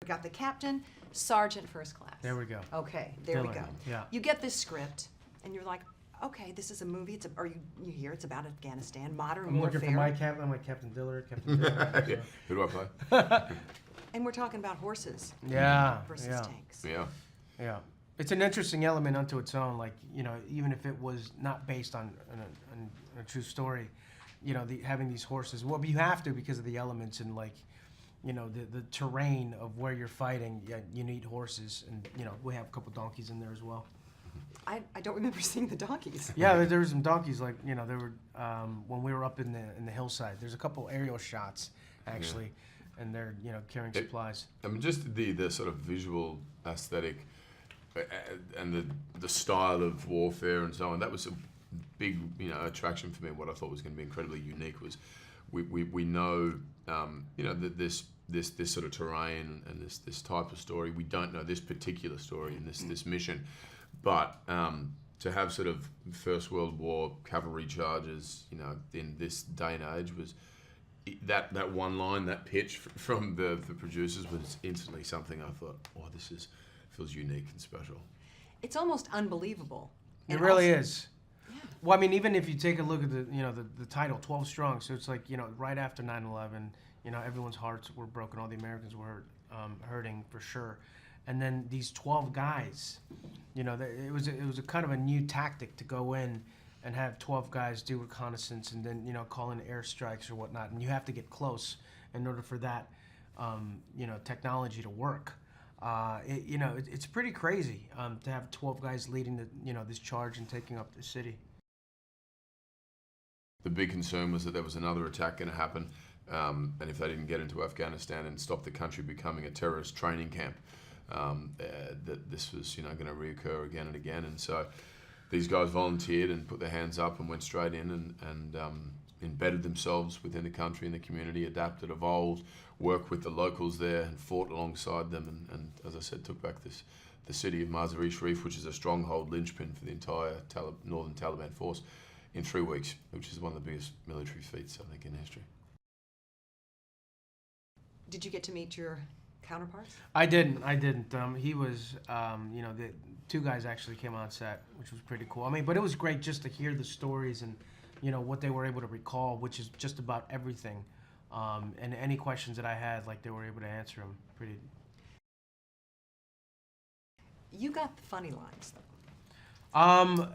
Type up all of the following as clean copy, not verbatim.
We got the captain, sergeant, first class. There we go. Okay, there we Dylan, go. yeah. You get this script, and you're like, okay, this is a movie. You hear it's about Afghanistan, modern I'm warfare. looking for my captain. I'm like Captain Dillard, Captain Dillard. Yeah. Who do I play? And we're talking about horses versus yeah. tanks. Yeah. It's an interesting element unto its own. Like, you know, even if it was not based on a true story, you know, having these horses. Well, you have to because of the elements and, like, you know, the terrain of where you're fighting. Yeah, you need horses, and you know, we have a couple donkeys in there as well. I don't remember seeing the donkeys. Yeah, there were some donkeys. Like, you know, there were when we were up in the hillside. There's a couple aerial shots actually, and they're, you know, carrying supplies. I mean, just the sort of visual aesthetic and the style of warfare and so on. That was a big, you know, attraction for me. What I thought was going to be incredibly unique was we know, you know, that this sort of terrain and this type of story. We don't know this particular story and this mission, but to have sort of First World War cavalry charges, you know, in this day and age was that one line, that pitch from the producers was instantly something I thought, oh, feels unique and special. It's almost unbelievable. It really is. Yeah. Well, I mean, even if you take a look at the title, 12 Strong, so it's like, you know, right after 9/11, you know, everyone's hearts were broken, all the Americans were hurting for sure. And then these 12 guys, you know, it was a kind of a new tactic to go in and have 12 guys do reconnaissance and then, you know, call in airstrikes or whatnot. And you have to get close in order for that, you know, technology to work. You know, it's pretty crazy to have 12 guys leading this charge and taking up the city. The big concern was that there was another attack going to happen, and if they didn't get into Afghanistan and stop the country becoming a terrorist training camp, that this was, you know, going to reoccur again and again. And so these guys volunteered and put their hands up and went straight in and embedded themselves within the country and the community, adapted, evolved, worked with the locals there and fought alongside them, and as I said, took back the city of Mazar-i-Sharif, which is a stronghold linchpin for the entire northern Taliban force, in 3 weeks, which is one of the biggest military feats, I think, in history. Did you get to meet your counterparts? I didn't. He was, you know, the two guys actually came on set, which was pretty cool. I mean, but it was great just to hear the stories and, you know, what they were able to recall, which is just about everything. And any questions that I had, like, they were able to answer them pretty. You got the funny lines, though.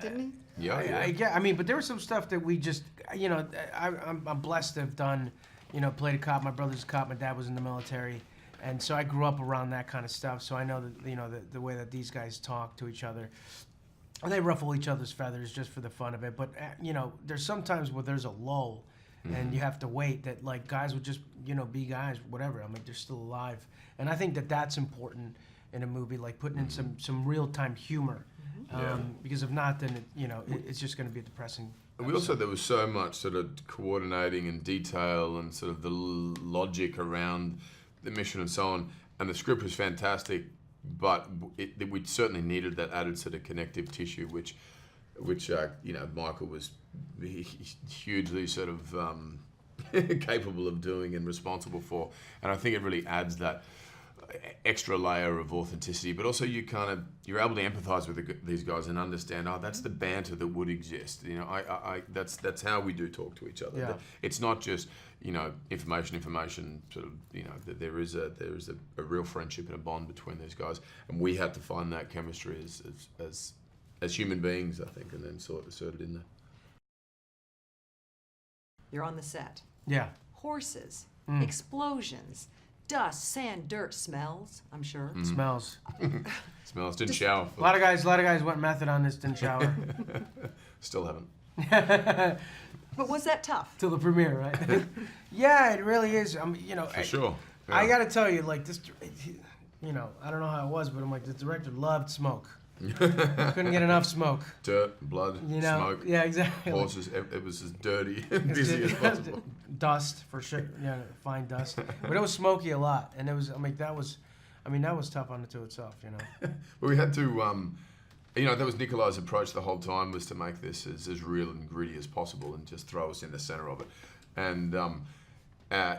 Didn't he? Yeah. I mean, but there was some stuff that we just, you know, I'm blessed to have done, you know, played a cop. My brother's a cop. My dad was in the military. And so I grew up around that kind of stuff. So I know that, you know, the way that these guys talk to each other. And they ruffle each other's feathers just for the fun of it. But, you know, there's sometimes where there's a lull and you have to wait that, like, guys would just, you know, be guys, whatever. I mean, they're still alive. And I think that that's important in a movie, like putting in some real-time humor. Because if not, then, it's just going to be a depressing And we also, there was so much sort of coordinating and detail and sort of the logic around the mission and so on. And the script was fantastic, but we certainly needed that added sort of connective tissue, which Michael was hugely sort of capable of doing and responsible for. And I think it really adds that extra layer of authenticity, but also you're able to empathize with these guys and understand, that's the banter that would exist. You know, that's how we do talk to each other. Yeah. It's not just, you know, information sort of, you know, that there is a real friendship and a bond between these guys, and we had to find that chemistry as human beings, I think, and then sort it in there. You're on the set. Yeah. Horses, explosions, dust, sand, dirt, smells, I'm sure. Smells. Smells. Didn't shower. A lot of guys went method on this, didn't shower. Still haven't. But was that tough? Till the premiere, right? Yeah, it really is. You know, For sure. Yeah. I gotta tell you, like, this, you know, I don't know how it was, but I'm like, the director loved smoke. Couldn't get enough smoke. Dirt, blood, smoke. Yeah, exactly. Horses. It was as dirty and busy as possible. Dust, for sure. Yeah, fine dust. But it was smoky a lot, and it was. That was tough unto itself, you know. But we had to, you know, that was Nicolai's approach the whole time, was to make this as real and gritty as possible and just throw us in the center of it. And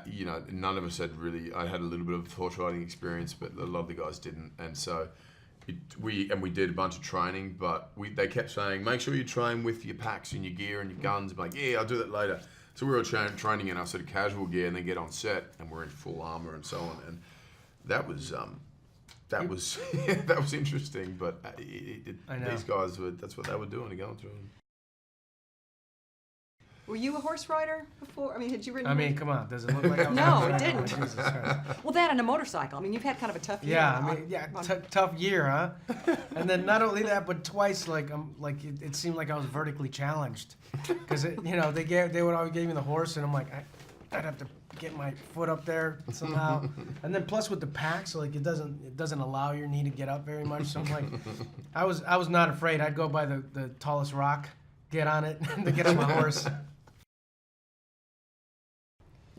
you know, none of us had really. I had a little bit of horse riding experience, but a lot of the guys didn't, and so we did a bunch of training. But they kept saying, make sure you train with your packs and your gear and your guns. I'm like, yeah, I'll do that later. So we were training in our sort of casual gear, and then get on set, and we're in full armor and so on, and that was that was interesting. But these guys that's what they were doing, going through. Were you a horse rider before? I mean, had you ridden? I mean, come on, does it look like I was? No, it didn't. Jesus Christ. Well, that and a motorcycle. I mean, you've had kind of a tough year. Yeah, I mean, tough year, huh? And then not only that, but twice, it seemed like I was vertically challenged, because you know they would always give me the horse, and I'm like, I'd have to get my foot up there somehow, and then plus with the packs, like it doesn't allow your knee to get up very much. So I'm like, I was not afraid. I'd go by the tallest rock, get on it, to get on my horse.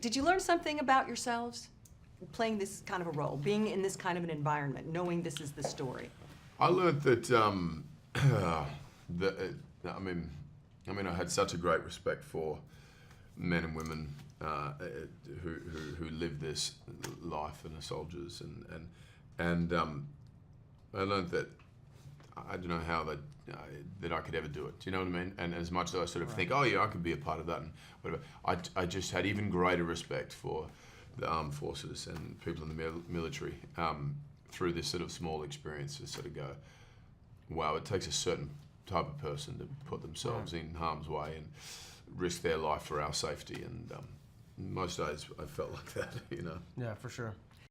Did you learn something about yourselves playing this kind of a role, being in this kind of an environment, knowing this is the story? I learned that I mean, I had such a great respect for men and women who live this life and are soldiers, and I learned that I don't know how that I could ever do it. Do you know what I mean? And as much as I sort of think, oh yeah, I could be a part of that and whatever, I just had even greater respect for the armed forces and people in the military through this sort of small experience to sort of go, wow, it takes a certain type of person to put themselves in harm's way and risk their life for our safety. And most days I felt like that, you know. Yeah, for sure.